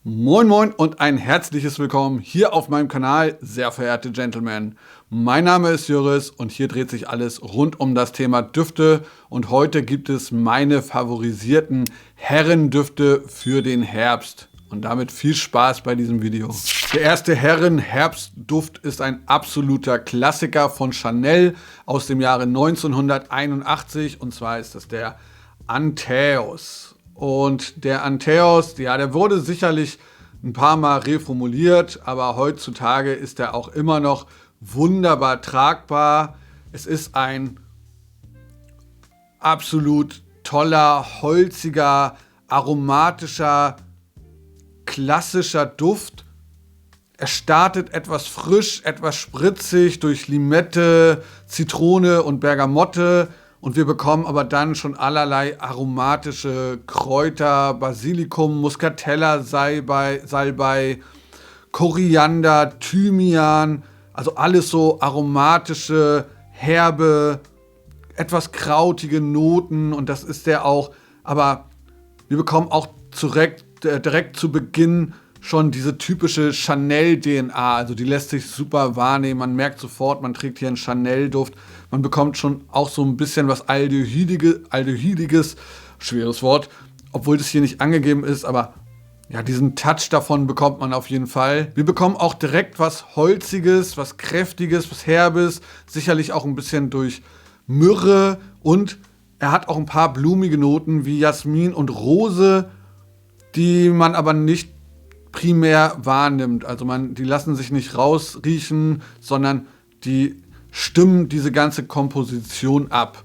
Moin Moin und ein herzliches Willkommen hier auf meinem Kanal, sehr verehrte Gentlemen. Mein Name ist Jöris und hier dreht sich alles rund um das Thema Düfte und heute gibt es meine favorisierten Herrendüfte für den Herbst. Und damit viel Spaß bei diesem Video. Der erste Herren-Herbstduft ist ein absoluter Klassiker von Chanel aus dem Jahre 1981 und zwar ist das der Antheos. Und der Antheos, ja, der wurde sicherlich ein paar Mal reformuliert, aber heutzutage ist er auch immer noch wunderbar tragbar. Es ist ein absolut toller, holziger, aromatischer, klassischer Duft. Er startet etwas frisch, etwas spritzig durch Limette, Zitrone und Bergamotte. Und wir bekommen aber dann schon allerlei aromatische Kräuter, Basilikum, Muscatella, Salbei, Koriander, Thymian. Also alles so aromatische, herbe, etwas krautige Noten. Und das ist der auch. Aber wir bekommen auch direkt zu Beginn schon diese typische Chanel-DNA, also die lässt sich super wahrnehmen, man merkt sofort, man trägt hier einen Chanel-Duft, man bekommt schon auch so ein bisschen was Aldehydiges, schweres Wort, obwohl das hier nicht angegeben ist, aber ja, diesen Touch davon bekommt man auf jeden Fall. Wir bekommen auch direkt was Holziges, was Kräftiges, was Herbes, sicherlich auch ein bisschen durch Myrrhe und er hat auch ein paar blumige Noten wie Jasmin und Rose, die man aber nicht primär wahrnimmt. Also die lassen sich nicht rausriechen, sondern die stimmen diese ganze Komposition ab.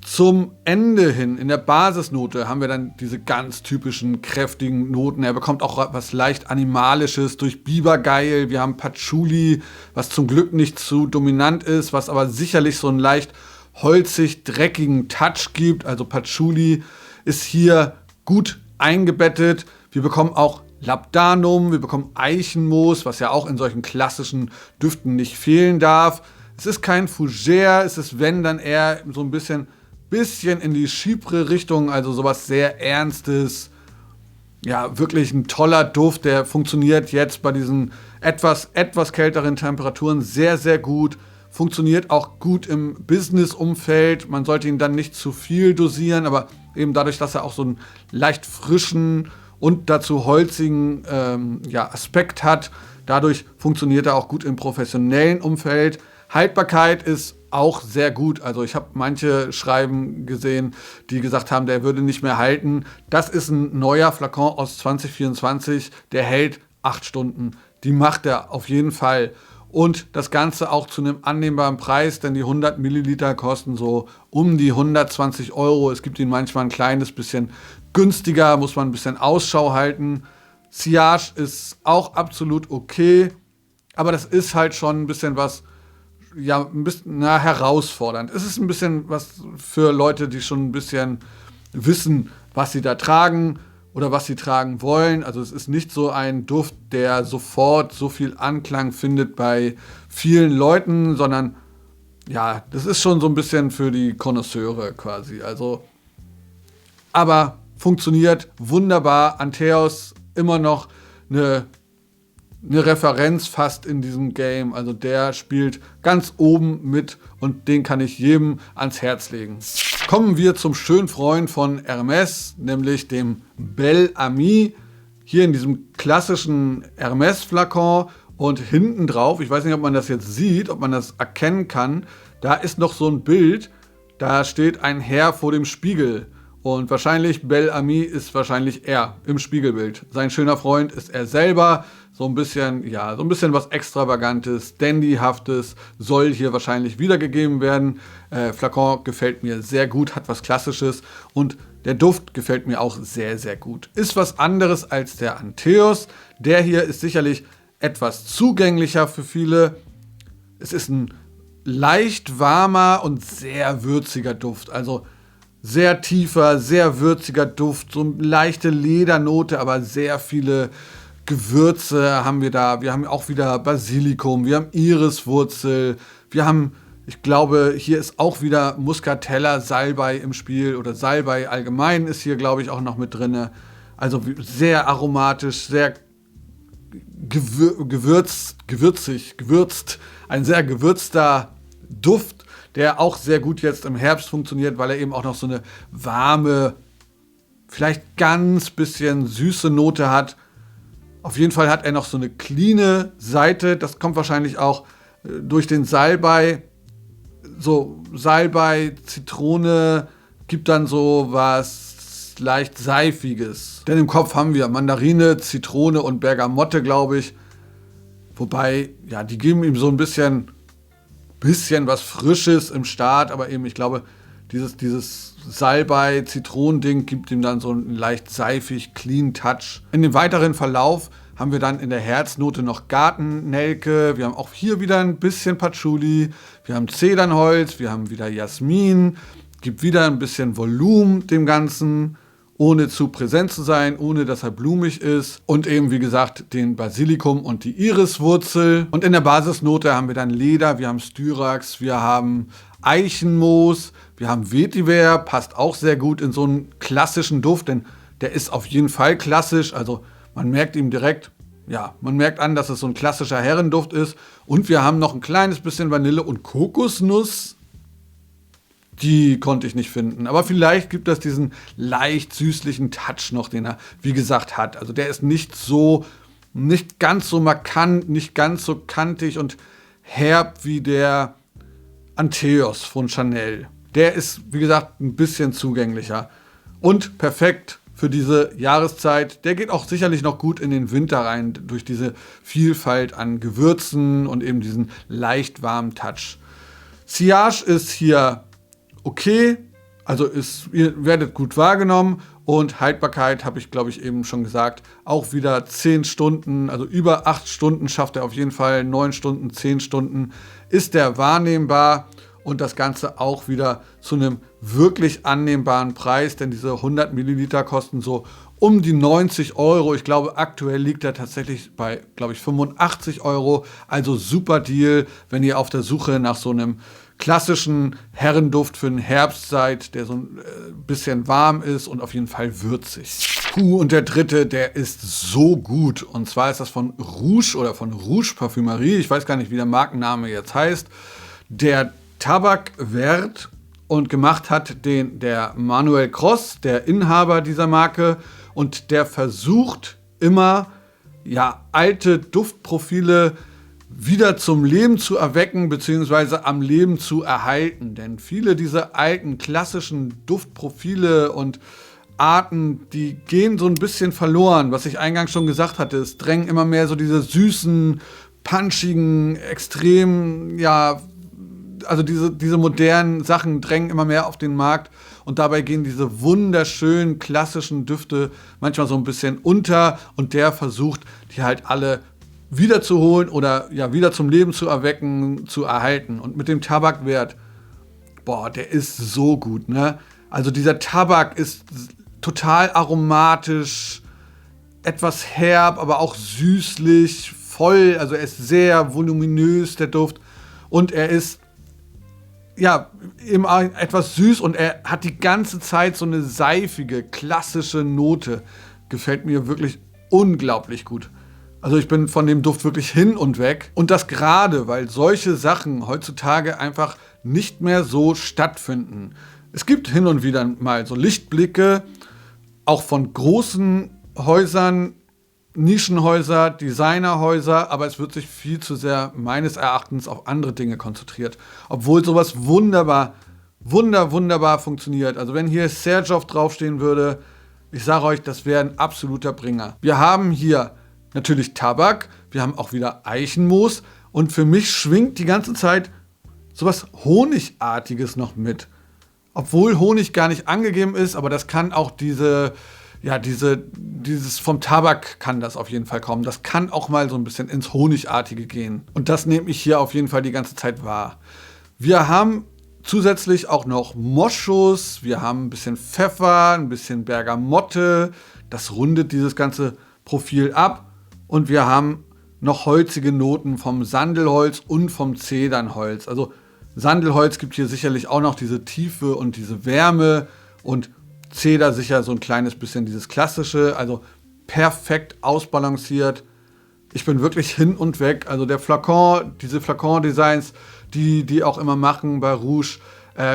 Zum Ende hin, in der Basisnote, haben wir dann diese ganz typischen kräftigen Noten. Er bekommt auch was leicht Animalisches durch Bibergeil. Wir haben Patchouli, was zum Glück nicht zu dominant ist, was aber sicherlich so einen leicht holzig, dreckigen Touch gibt. Also Patchouli ist hier gut eingebettet. Wir bekommen auch Labdanum, wir bekommen Eichenmoos, was ja auch in solchen klassischen Düften nicht fehlen darf. Es ist kein Fougère, es ist wenn dann eher so ein bisschen in die Chypre-Richtung, also sowas sehr Ernstes. Ja, wirklich ein toller Duft, der funktioniert jetzt bei diesen etwas kälteren Temperaturen sehr, sehr gut. Funktioniert auch gut im Business-Umfeld. Man sollte ihn dann nicht zu viel dosieren, aber eben dadurch, dass er auch so einen leicht frischen und dazu holzigen Aspekt hat. Dadurch funktioniert er auch gut im professionellen Umfeld. Haltbarkeit ist auch sehr gut. Also ich habe manche Schreiben gesehen, die gesagt haben, der würde nicht mehr halten. Das ist ein neuer Flakon aus 2024, der hält 8 Stunden. Die macht er auf jeden Fall. Und das Ganze auch zu einem annehmbaren Preis, denn die 100 Milliliter kosten so um die 120 Euro. Es gibt ihn manchmal ein kleines bisschen günstiger, muss man ein bisschen Ausschau halten. Sillage ist auch absolut okay, aber das ist halt schon ein bisschen was, ja, ein bisschen herausfordernd. Es ist ein bisschen was für Leute, die schon ein bisschen wissen, was sie da tragen oder was sie tragen wollen. Also es ist nicht so ein Duft, der sofort so viel Anklang findet bei vielen Leuten, sondern ja, das ist schon so ein bisschen für die Connoisseure quasi. Also, aber funktioniert wunderbar. Antheos immer noch eine Referenz fast in diesem Game. Also der spielt ganz oben mit und den kann ich jedem ans Herz legen. Kommen wir zum schönen Freund von Hermès, nämlich dem Bel Ami. Hier in diesem klassischen Hermès-Flakon und hinten drauf, ich weiß nicht, ob man das jetzt sieht, ob man das erkennen kann, da ist noch so ein Bild, da steht ein Herr vor dem Spiegel. Und wahrscheinlich, Bel Ami ist wahrscheinlich er im Spiegelbild. Sein schöner Freund ist er selber. So ein bisschen was Extravagantes, Dandyhaftes soll hier wahrscheinlich wiedergegeben werden. Flakon gefällt mir sehr gut, hat was Klassisches und der Duft gefällt mir auch sehr, sehr gut. Ist was anderes als der Antheos. Der hier ist sicherlich etwas zugänglicher für viele. Es ist ein leicht warmer und sehr würziger Duft. Also sehr tiefer, sehr würziger Duft, so eine leichte Ledernote, aber sehr viele Gewürze haben wir da. Wir haben auch wieder Basilikum, wir haben Iriswurzel, wir haben, ich glaube, hier ist auch wieder Muscatella, Salbei im Spiel oder Salbei allgemein ist hier, glaube ich, auch noch mit drin. Also sehr aromatisch, sehr gewürzt, ein sehr gewürzter Duft, der auch sehr gut jetzt im Herbst funktioniert, weil er eben auch noch so eine warme, vielleicht ganz bisschen süße Note hat. Auf jeden Fall hat er noch so eine cleane Seite, das kommt wahrscheinlich auch durch den Salbei. So Salbei, Zitrone, gibt dann so was leicht Seifiges. Denn im Kopf haben wir Mandarine, Zitrone und Bergamotte, glaube ich. Wobei, ja, die geben ihm so ein bisschen was Frisches im Start, aber eben, ich glaube, dieses Salbei-Zitronen-Ding gibt ihm dann so einen leicht seifig, clean Touch. In dem weiteren Verlauf haben wir dann in der Herznote noch Gartennelke, wir haben auch hier wieder ein bisschen Patchouli, wir haben Zedernholz, wir haben wieder Jasmin, gibt wieder ein bisschen Volumen dem Ganzen, ohne zu präsent zu sein, ohne dass er blumig ist. Und eben, wie gesagt, den Basilikum und die Iriswurzel. Und in der Basisnote haben wir dann Leder, wir haben Styrax, wir haben Eichenmoos, wir haben Vetiver, passt auch sehr gut in so einen klassischen Duft, denn der ist auf jeden Fall klassisch. Also man merkt ihm direkt, ja, man merkt an, dass es so ein klassischer Herrenduft ist. Und wir haben noch ein kleines bisschen Vanille und Kokosnuss. Die konnte ich nicht finden. Aber vielleicht gibt es diesen leicht süßlichen Touch noch, den er, wie gesagt, hat. Also der ist nicht ganz so markant, nicht ganz so kantig und herb wie der Antheos von Chanel. Der ist, wie gesagt, ein bisschen zugänglicher. Und perfekt für diese Jahreszeit. Der geht auch sicherlich noch gut in den Winter rein, durch diese Vielfalt an Gewürzen und eben diesen leicht warmen Touch. Sillage ist hier okay, also ihr werdet gut wahrgenommen und Haltbarkeit, habe ich glaube ich eben schon gesagt, auch wieder 10 Stunden, also über 8 Stunden schafft er auf jeden Fall, 9 Stunden, 10 Stunden ist der wahrnehmbar und das Ganze auch wieder zu einem wirklich annehmbaren Preis, denn diese 100 Milliliter kosten so um die 90 Euro. Ich glaube, aktuell liegt er tatsächlich bei, glaube ich, 85 Euro. Also super Deal, wenn ihr auf der Suche nach so einem klassischen Herrenduft für den Herbst seid, der so ein bisschen warm ist und auf jeden Fall würzig. Und der dritte, der ist so gut. Und zwar ist das von Rouge oder von Rouge Parfümerie. Ich weiß gar nicht, wie der Markenname jetzt heißt. Der Tabak Vert, und gemacht hat der Manuel Cross, der Inhaber dieser Marke. Und der versucht immer, ja, alte Duftprofile wieder zum Leben zu erwecken, beziehungsweise am Leben zu erhalten. Denn viele dieser alten, klassischen Duftprofile und Arten, die gehen so ein bisschen verloren. Was ich eingangs schon gesagt hatte, es drängen immer mehr so diese süßen, punchigen, extrem, ja, also diese modernen Sachen drängen immer mehr auf den Markt. Und dabei gehen diese wunderschönen, klassischen Düfte manchmal so ein bisschen unter. Und der versucht, die halt alle wiederzuholen oder ja wieder zum Leben zu erwecken, zu erhalten. Und mit dem Tabakwert, boah, der ist so gut, ne? Also dieser Tabak ist total aromatisch, etwas herb, aber auch süßlich, voll. Also er ist sehr voluminös, der Duft. Und er ist ja eben etwas süß und er hat die ganze Zeit so eine seifige, klassische Note. Gefällt mir wirklich unglaublich gut. Also ich bin von dem Duft wirklich hin und weg. Und das gerade, weil solche Sachen heutzutage einfach nicht mehr so stattfinden. Es gibt hin und wieder mal so Lichtblicke, auch von großen Häusern, Nischenhäuser, Designerhäuser, aber es wird sich viel zu sehr meines Erachtens auf andere Dinge konzentriert. Obwohl sowas wunderbar funktioniert. Also wenn hier Serjoff draufstehen würde, ich sage euch, das wäre ein absoluter Bringer. Wir haben hier natürlich Tabak, wir haben auch wieder Eichenmoos und für mich schwingt die ganze Zeit sowas Honigartiges noch mit. Obwohl Honig gar nicht angegeben ist, aber das kann auch dieses vom Tabak kann das auf jeden Fall kommen. Das kann auch mal so ein bisschen ins Honigartige gehen. Und das nehme ich hier auf jeden Fall die ganze Zeit wahr. Wir haben zusätzlich auch noch Moschus, wir haben ein bisschen Pfeffer, ein bisschen Bergamotte. Das rundet dieses ganze Profil ab. Und wir haben noch holzige Noten vom Sandelholz und vom Zedernholz. Also Sandelholz gibt hier sicherlich auch noch diese Tiefe und diese Wärme und Zeder sicher so ein kleines bisschen dieses klassische, also perfekt ausbalanciert. Ich bin wirklich hin und weg. Also der Flakon, diese Flakon-Designs, die auch immer machen bei Rouge,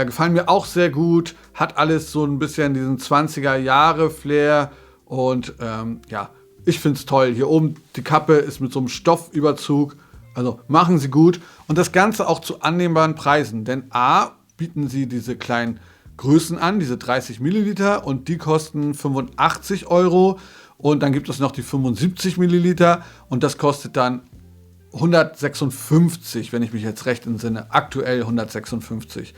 gefallen mir auch sehr gut. Hat alles so ein bisschen diesen 20er-Jahre-Flair. Und ja, ich finde es toll. Hier oben die Kappe ist mit so einem Stoffüberzug. Also machen sie gut. Und das Ganze auch zu annehmbaren Preisen. Denn A, bieten sie diese kleinen Größen an, diese 30 Milliliter. Und die kosten 85 Euro. Und dann gibt es noch die 75 Milliliter. Und das kostet dann 156, wenn ich mich jetzt recht entsinne. Aktuell 156.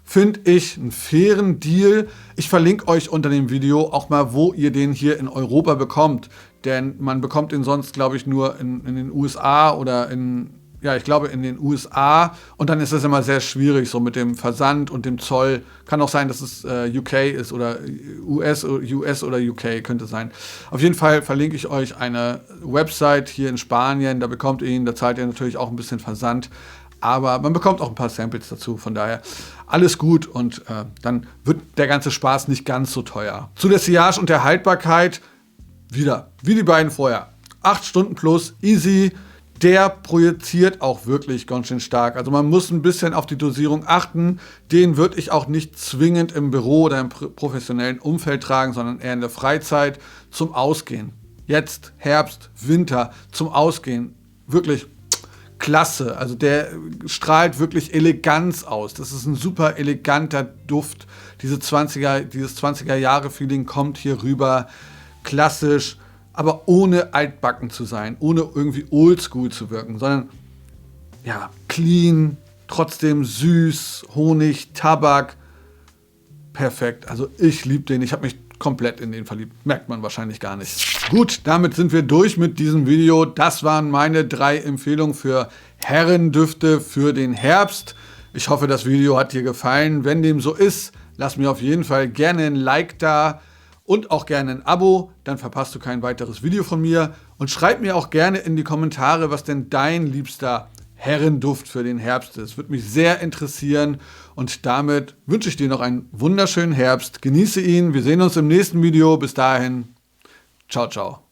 Finde ich einen fairen Deal. Ich verlinke euch unter dem Video auch mal, wo ihr den hier in Europa bekommt. Denn man bekommt ihn sonst, glaube ich, nur in den USA oder ich glaube in den USA. Und dann ist es immer sehr schwierig, so mit dem Versand und dem Zoll. Kann auch sein, dass es UK ist oder US oder UK könnte sein. Auf jeden Fall verlinke ich euch eine Website hier in Spanien. Da bekommt ihr ihn, da zahlt ihr natürlich auch ein bisschen Versand. Aber man bekommt auch ein paar Samples dazu, von daher alles gut und dann wird der ganze Spaß nicht ganz so teuer. Zu der Sillage und der Haltbarkeit, wieder, wie die beiden vorher. 8 Stunden plus, easy. Der projiziert auch wirklich ganz schön stark. Also man muss ein bisschen auf die Dosierung achten. Den würde ich auch nicht zwingend im Büro oder im professionellen Umfeld tragen, sondern eher in der Freizeit zum Ausgehen. Jetzt Herbst, Winter zum Ausgehen. Wirklich klasse, also der strahlt wirklich Eleganz aus. Das ist ein super eleganter Duft. Dieses 20er-Jahre-Feeling kommt hier rüber. Klassisch, aber ohne altbacken zu sein, ohne irgendwie oldschool zu wirken, sondern ja, clean, trotzdem süß, Honig, Tabak. Perfekt, also ich liebe den, ich habe mich komplett in den verliebt. Merkt man wahrscheinlich gar nicht. Gut, damit sind wir durch mit diesem Video. Das waren meine 3 Empfehlungen für Herrendüfte für den Herbst. Ich hoffe, das Video hat dir gefallen. Wenn dem so ist, lass mir auf jeden Fall gerne ein Like da und auch gerne ein Abo. Dann verpasst du kein weiteres Video von mir. Und schreib mir auch gerne in die Kommentare, was denn dein liebster Herrenduft für den Herbst ist. Würde mich sehr interessieren und damit wünsche ich dir noch einen wunderschönen Herbst. Genieße ihn. Wir sehen uns im nächsten Video. Bis dahin. Ciao, ciao.